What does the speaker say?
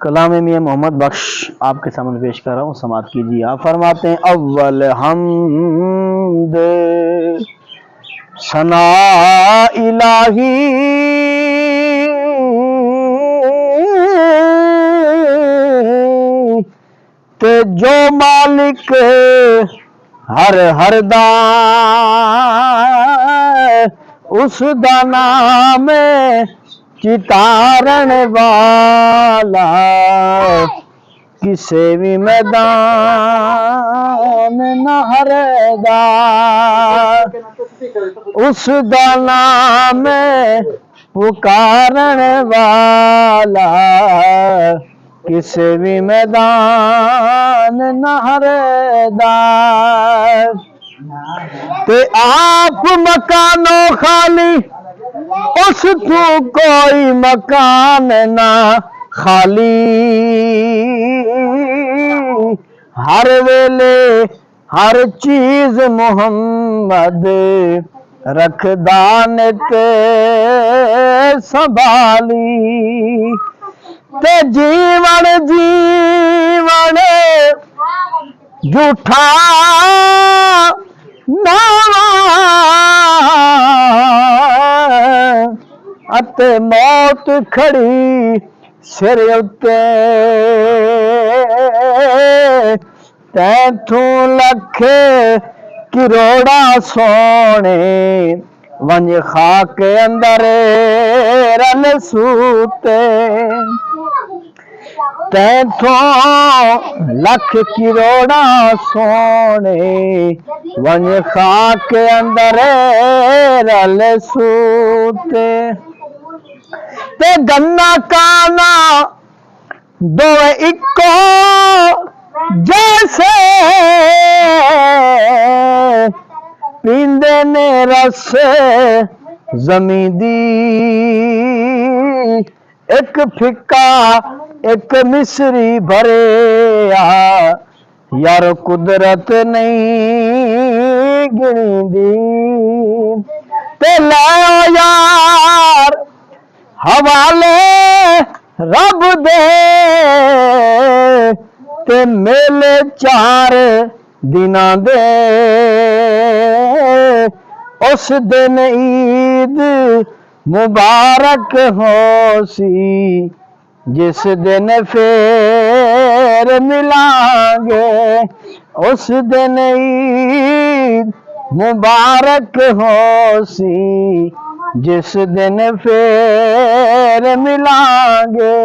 कलाम मियां मोहम्मद बख्श आपके सामने पेश कर रहा हूँ, समाअत कीजिए। आप फरमाते हैं अव्वल हमद सना इलाही ते जो मालिक हर दा उस दा नाम चितारण वाला किसे भी मैदान न हरदा उस दा नाम पुकारन वाला किसे भी मैदान न हरदा ते आप मकानो खाली उस तू कोई मकान ना खाली हर वेले हर चीज मोहम्मद रखदान ते संभाली ते जीवन झूठा नावा अते मौत खड़ी सिर उत्ते तैथों लख किरोड़ा सोने वंज खाक अंदर रल सूते तैथों लख किरोड़ा सोने वंज खाक अंदर रल सूते ते गन्ना काना दो इको जैसे पींदे ने रस जमी दी एक फिक्का एक मिसरी भरे यार कुदरत नहीं गिनदी ते लाओ यार हवाले रब दे ते मेले 4 दिना दे उस दिन ईद मुबारक हो सी जिस दिन फिर मिलांगे उस दिन ईद मुबारक हो सी जिस दिन फिर मिलांगे।